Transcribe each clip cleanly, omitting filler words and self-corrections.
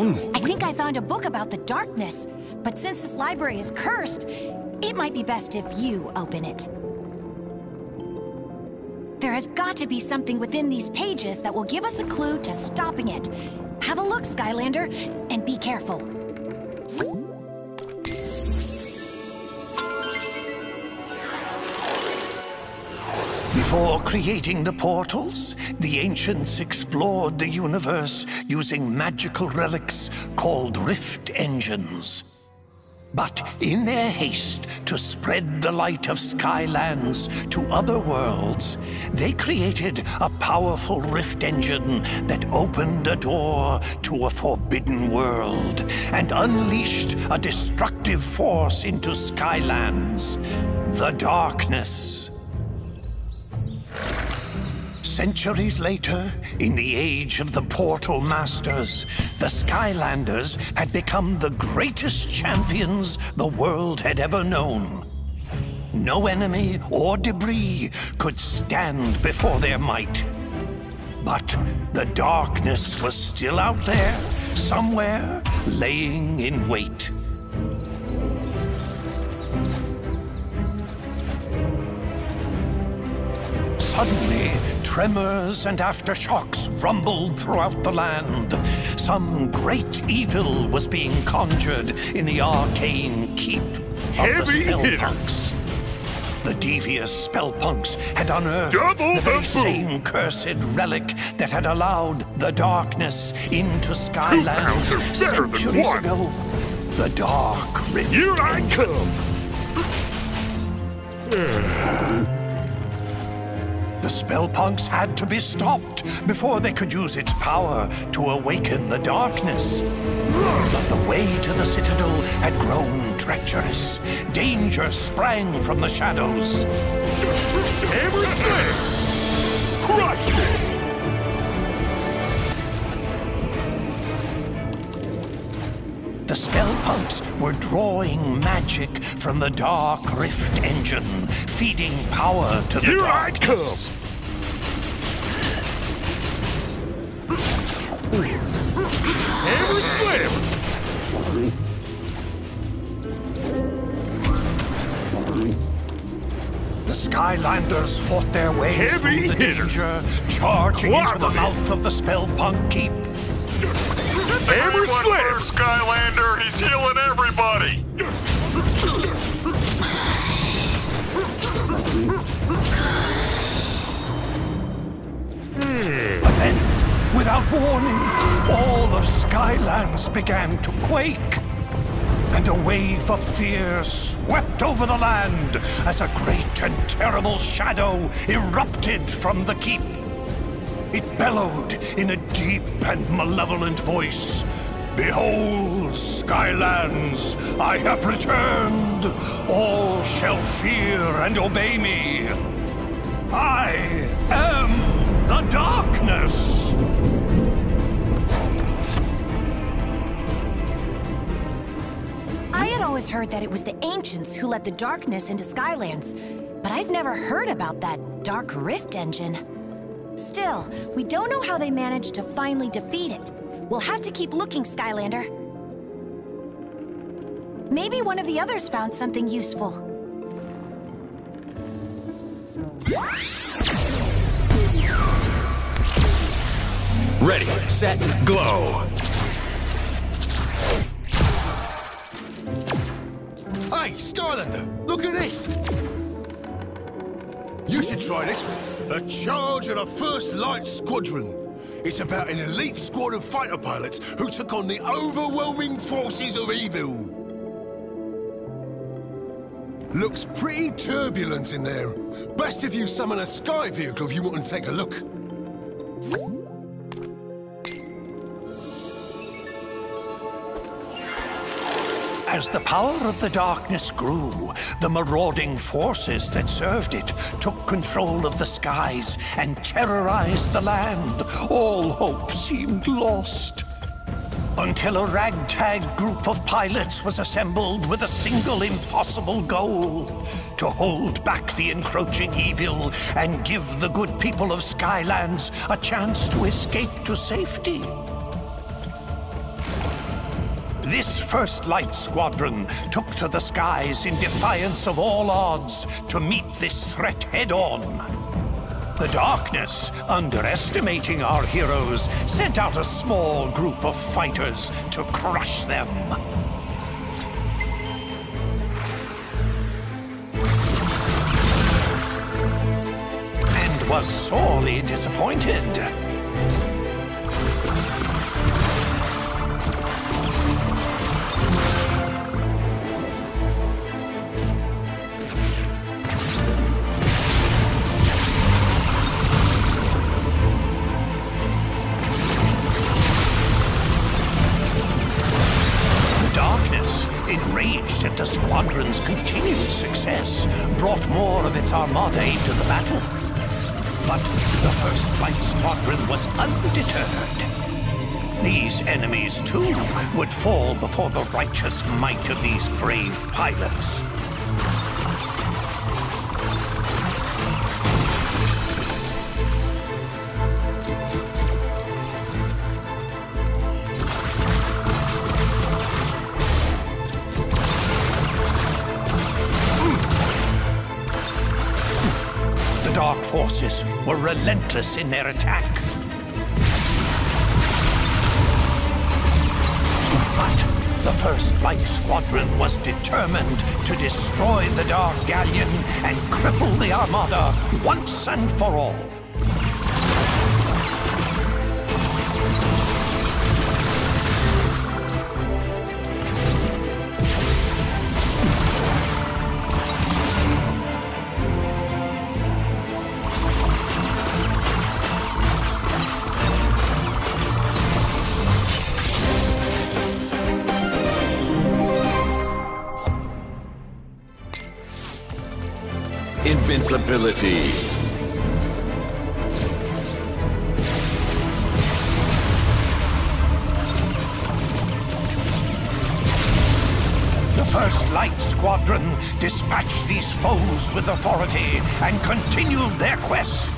wrong? I think I found a book about the darkness, but since this library is cursed, it might be best if you open it. There has got to be something within these pages that will give us a clue to stopping it. Have a look, Skylander, and be careful. Before creating the portals, the ancients explored the universe using magical relics called rift engines. But in their haste to spread the light of Skylands to other worlds, they created a powerful rift engine that opened a door to a forbidden world and unleashed a destructive force into Skylands, the darkness. Centuries later, in the age of the Portal Masters, the Skylanders had become the greatest champions the world had ever known. No enemy or debris could stand before their might. But the darkness was still out there, somewhere, laying in wait. Suddenly, tremors and aftershocks rumbled throughout the land. Some great evil was being conjured in the arcane keep of the Spellpunks. The devious Spellpunks had unearthed the very same cursed relic that had allowed the darkness into Skylands centuries ago. The Dark Rift. Here I come! The Spellpunks had to be stopped before they could use its power to awaken the darkness. But the way to the Citadel had grown treacherous. Danger sprang from the shadows. Hammer slam! Crush it! The Spellpunks were drawing magic from the Dark Rift engine, feeding power to the darkness. Hammer slam! The Skylanders fought their way through the danger, charging into the mouth of the Spellpunk keep. Hammer slam! Skylander, he's healing everybody! But then, without warning, all of Skylands began to quake. And a wave of fear swept over the land as a great and terrible shadow erupted from the keep. It bellowed in a deep and malevolent voice. Behold, Skylands, I have returned. All shall fear and obey me. I am the darkness. I had always heard that it was the ancients who let the darkness into Skylands, but I've never heard about that Dark Rift engine. Still, we don't know how they managed to finally defeat it. We'll have to keep looking, Skylander. Maybe one of the others found something useful. Ready, set, glow! Hey, Skylander, look at this! You should try this one. A charge of the 1st Light Squadron. It's about an elite squad of fighter pilots who took on the overwhelming forces of evil. Looks pretty turbulent in there. Best if you summon a sky vehicle if you want to take a look. As the power of the darkness grew, the marauding forces that served it took control of the skies and terrorized the land. All hope seemed lost. Until a ragtag group of pilots was assembled with a single impossible goal: to hold back the encroaching evil and give the good people of Skylands a chance to escape to safety. This First Light Squadron took to the skies in defiance of all odds to meet this threat head-on. The darkness, underestimating our heroes, sent out a small group of fighters to crush them. And was sorely disappointed. Enraged at the squadron's continued success, brought more of its armada into the battle. But the First Light Squadron was undeterred. These enemies, too, would fall before the righteous might of these brave pilots. Dark forces were relentless in their attack. But the First Light Squadron was determined to destroy the Dark Galleon and cripple the Armada once and for all. Invincibility. The First Light Squadron dispatched these foes with authority and continued their quest.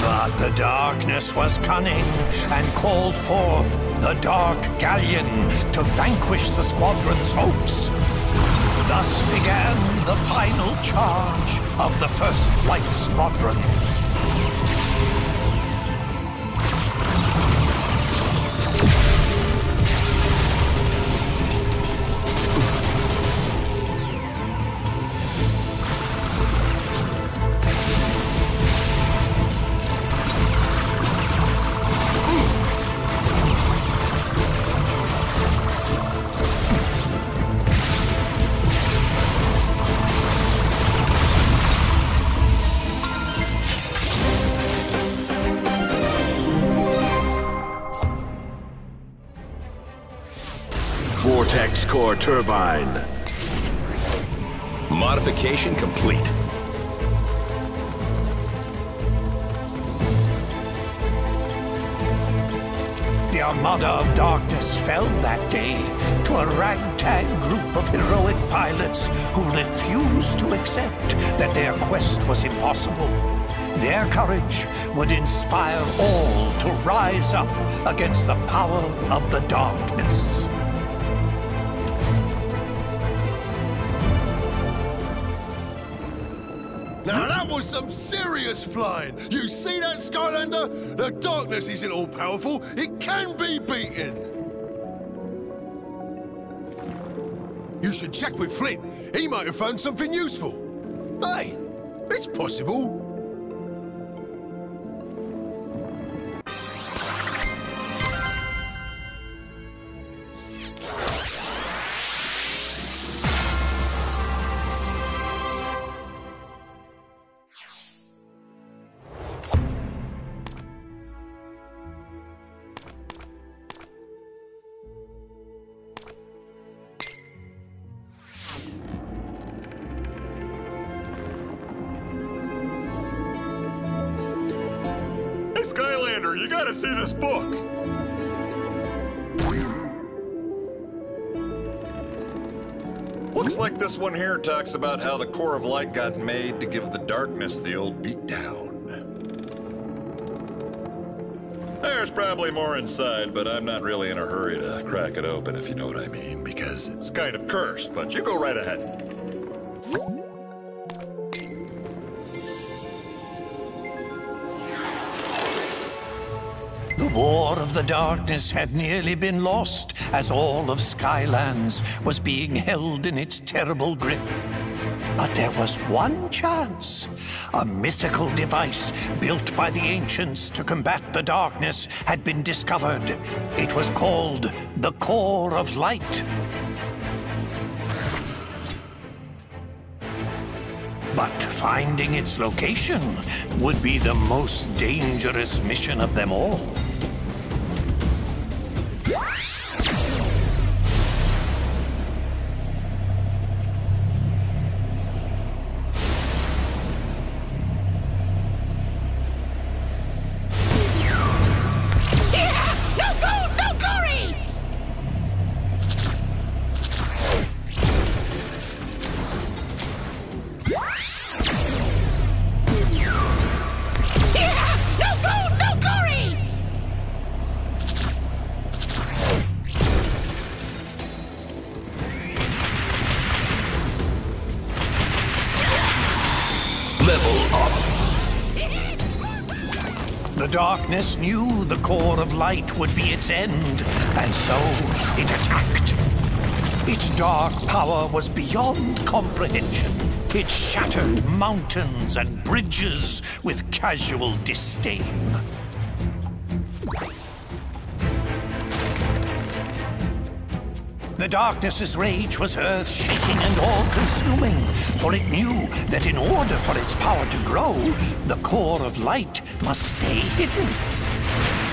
But the darkness was cunning and called forth the Dark Galleon to vanquish the squadron's hopes. Thus began the final charge of the First Light Squadron. Vortex core turbine. Modification complete. The Armada of Darkness fell that day to a ragtag group of heroic pilots who refused to accept that their quest was impossible. Their courage would inspire all to rise up against the power of the darkness. Now that was some serious flying! You see that, Skylander? The darkness isn't all powerful, it can be beaten! You should check with Flint. He might have found something useful. Hey, it's possible. Skylander, you gotta see this book! Looks like this one here talks about how the core of light got made to give the darkness the old beatdown. There's probably more inside, but I'm not really in a hurry to crack it open, if you know what I mean, because it's kind of cursed, but you go right ahead. The War of the Darkness had nearly been lost as all of Skylands was being held in its terrible grip. But there was one chance. A mythical device built by the ancients to combat the darkness had been discovered. It was called the Core of Light. But finding its location would be the most dangerous mission of them all. The darkness knew the core of light would be its end, and so it attacked. Its dark power was beyond comprehension. It shattered mountains and bridges with casual disdain. The darkness's rage was earth-shaking and all-consuming, for it knew that in order for its power to grow, the core of light must stay hidden.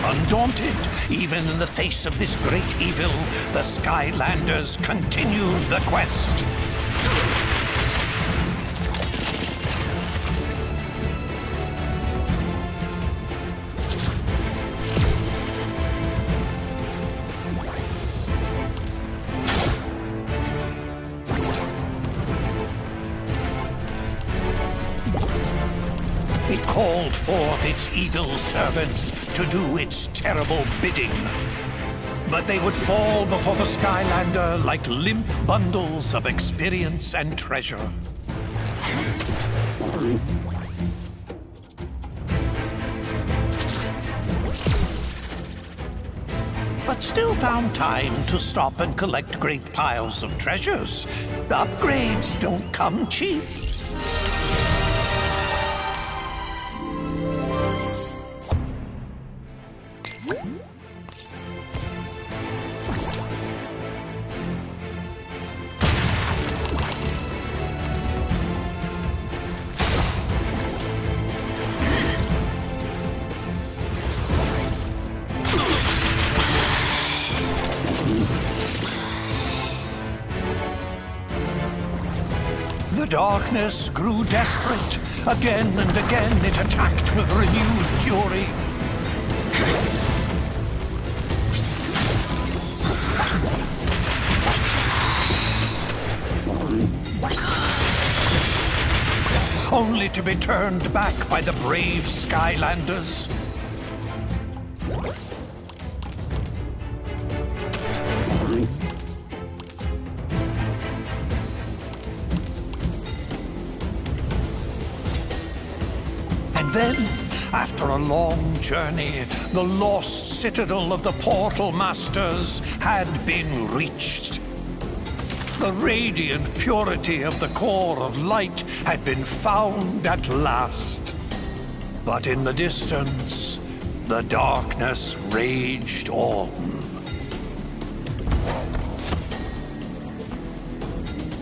Undaunted, even in the face of this great evil, the Skylanders continued the quest. It called forth its evil servants to do its terrible bidding. But they would fall before the Skylander like limp bundles of experience and treasure. But still found time to stop and collect great piles of treasures. Upgrades don't come cheap. The darkness grew desperate. Again and again it attacked with renewed fury. Only to be turned back by the brave Skylanders. And then, after a long journey, the lost citadel of the Portal Masters had been reached. The radiant purity of the core of light had been found at last. But in the distance, the darkness raged on.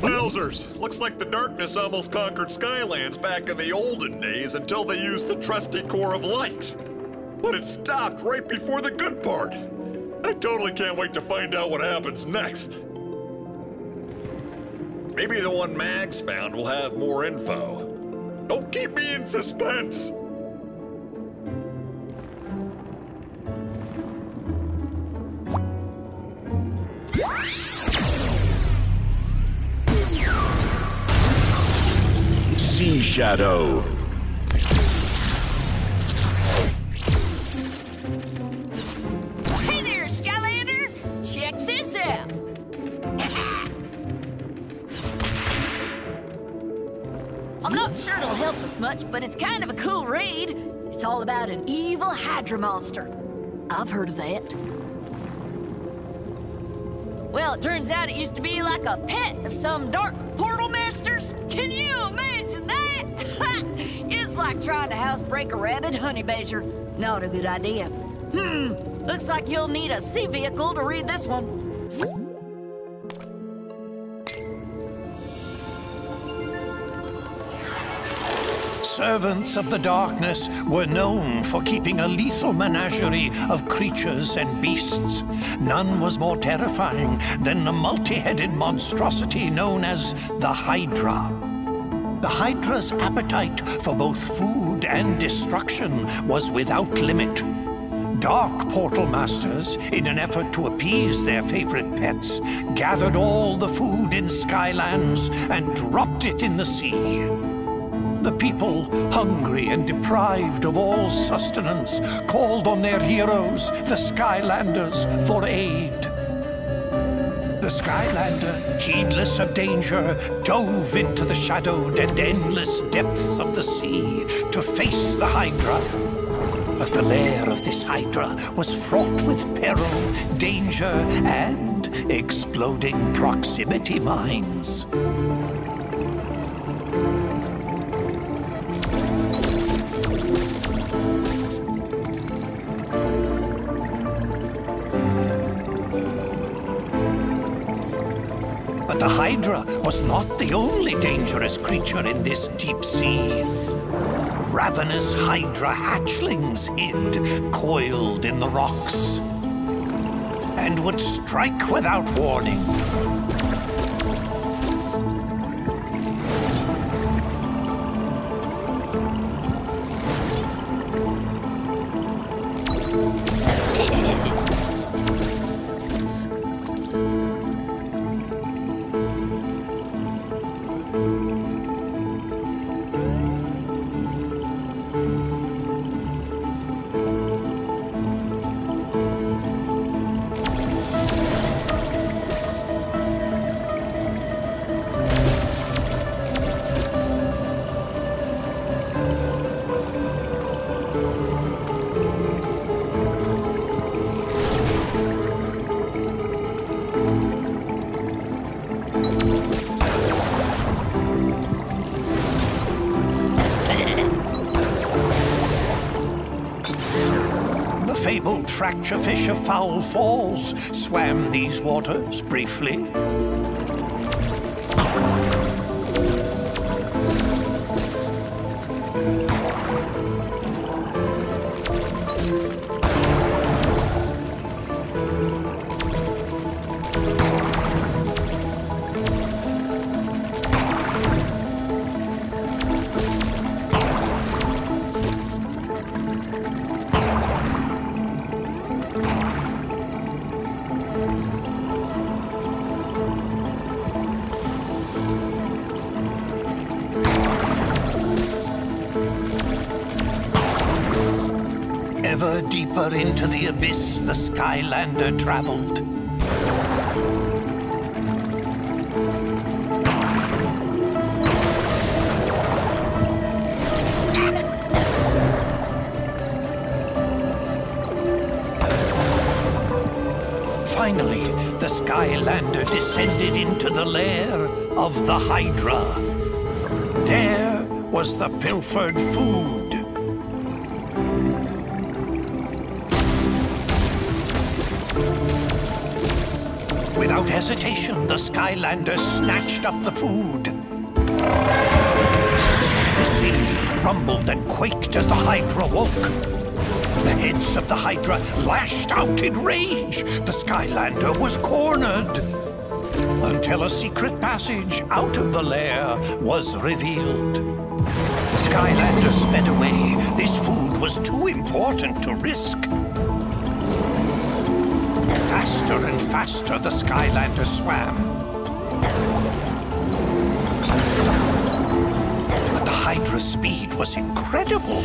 Wowzers! Looks like the darkness almost conquered Skylands back in the olden days until they used the trusty core of light. But it stopped right before the good part. I totally can't wait to find out what happens next. Maybe the one Mags found will have more info. Don't keep me in suspense! Sea Shadow. Hey there, Skylander! Check this out! I'm not sure it'll help us much, but it's kind of a cool raid. It's all about an evil Hydra monster. I've heard of that. Well, it turns out it used to be like a pet of some dark portal masters. Can you imagine that? It's like trying to housebreak a rabid honey badger. Not a good idea. Looks like you'll need a sea vehicle to read this one. Servants of the darkness were known for keeping a lethal menagerie of creatures and beasts. None was more terrifying than the multi-headed monstrosity known as the Hydra. The Hydra's appetite for both food and destruction was without limit. Dark portal masters, in an effort to appease their favorite pets, gathered all the food in Skylands and dropped it in the sea. The people, hungry and deprived of all sustenance, called on their heroes, the Skylanders, for aid. The Skylander, heedless of danger, dove into the shadowed and endless depths of the sea to face the Hydra. But the lair of this Hydra was fraught with peril, danger, and exploding proximity mines. But the Hydra was not the only dangerous creature in this deep sea. Ravenous Hydra hatchlings hid, coiled in the rocks, and would strike without warning. Fabled fracture fish of Foul Falls swam these waters briefly. Ever deeper into the abyss the Skylander traveled. Finally, the the Skylander descended into the lair of the Hydra. There was the pilfered food. Without hesitation, the Skylander snatched up the food. The sea rumbled and quaked as the Hydra woke. The heads of the Hydra lashed out in rage. The Skylander was cornered. Until a secret passage out of the lair was revealed. The Skylander sped away. This food was too important to risk. Faster and faster the Skylander swam. But the Hydra's speed was incredible.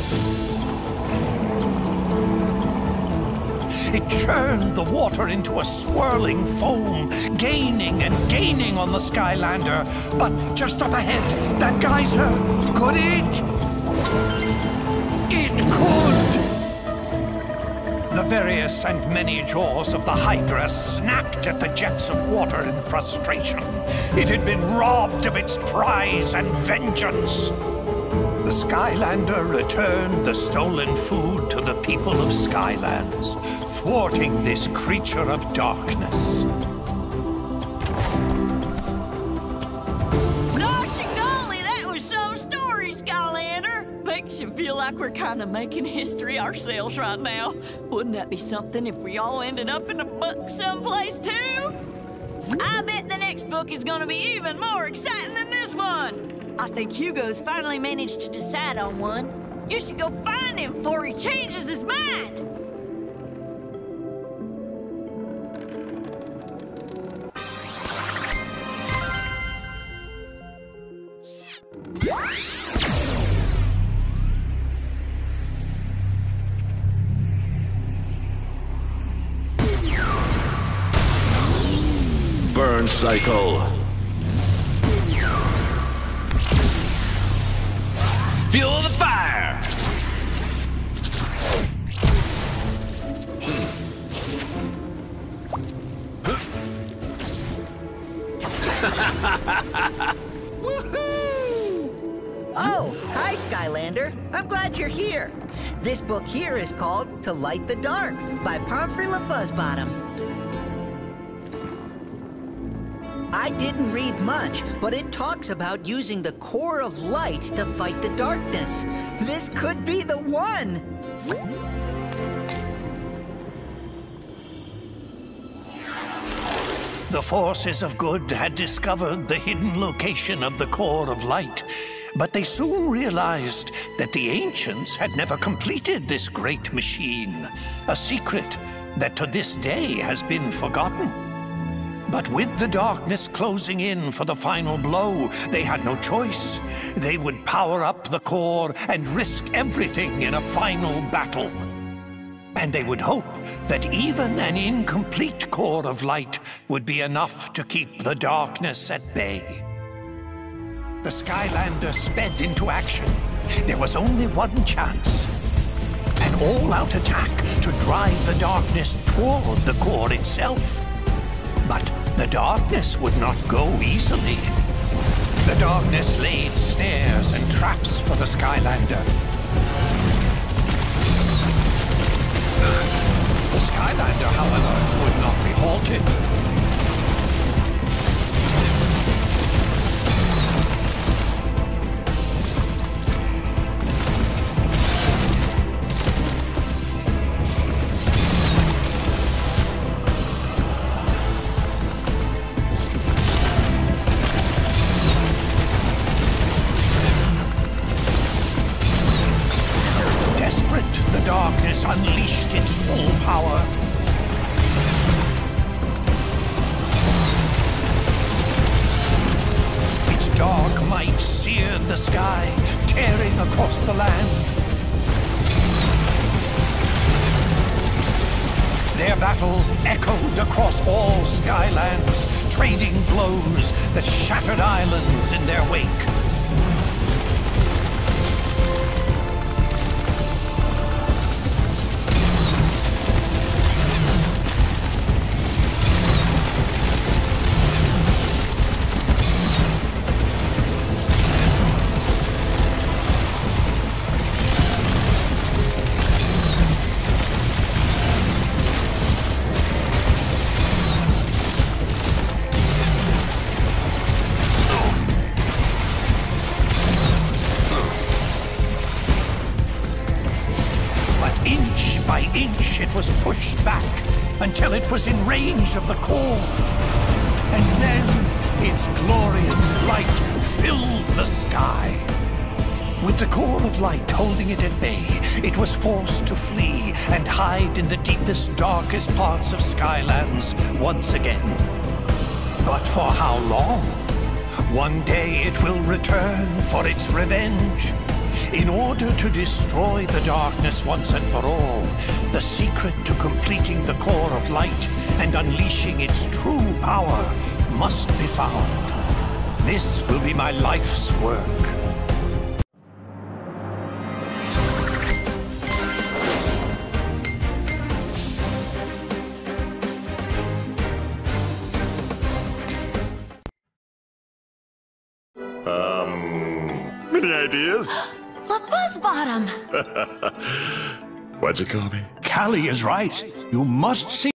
It churned the water into a swirling foam, gaining and gaining on the Skylander. But just up ahead, that geyser, could it? It could! The various and many jaws of the Hydra snapped at the jets of water in frustration. It had been robbed of its prize and vengeance. The Skylander returned the stolen food to the people of Skylands, thwarting this creature of darkness. Gosh and golly, that was some story, Skylander. Makes you feel like we're kind of making history ourselves right now. Wouldn't that be something if we all ended up in a book someplace too? I bet the next book is gonna be even more exciting than this one. I think Hugo's finally managed to decide on one. You should go find him before he changes his mind. Burn cycle. Fuel the fire! Oh, hi, Skylander. I'm glad you're here. This book here is called To Light the Dark by Pomfrey LaFuzzbottom. I didn't read much, but it talks about using the core of light to fight the darkness. This could be the one! The forces of good had discovered the hidden location of the core of light, but they soon realized that the ancients had never completed this great machine, a secret that to this day has been forgotten. But with the darkness closing in for the final blow, they had no choice. They would power up the core and risk everything in a final battle. And they would hope that even an incomplete core of light would be enough to keep the darkness at bay. The Skylander sped into action. There was only one chance. An all-out attack to drive the darkness toward the core itself. But the darkness would not go easily. The darkness laid snares and traps for the Skylander. The Skylander, however, would not be halted. Unleashed its full power. Its dark might seared the sky, tearing across the land. Their battle echoed across all Skylands, trading blows that shattered islands in their wake. was pushed back until it was in range of the core. And then its glorious light filled the sky. With the core of light holding it at bay, it was forced to flee and hide in the deepest, darkest parts of Skylands once again. But for how long? One day it will return for its revenge. In order to destroy the darkness once and for all, the secret to completing the core of light and unleashing its true power must be found. This will be my life's work. Any ideas? La Fuzzbottom! What'd you call me? Callie is right. You must see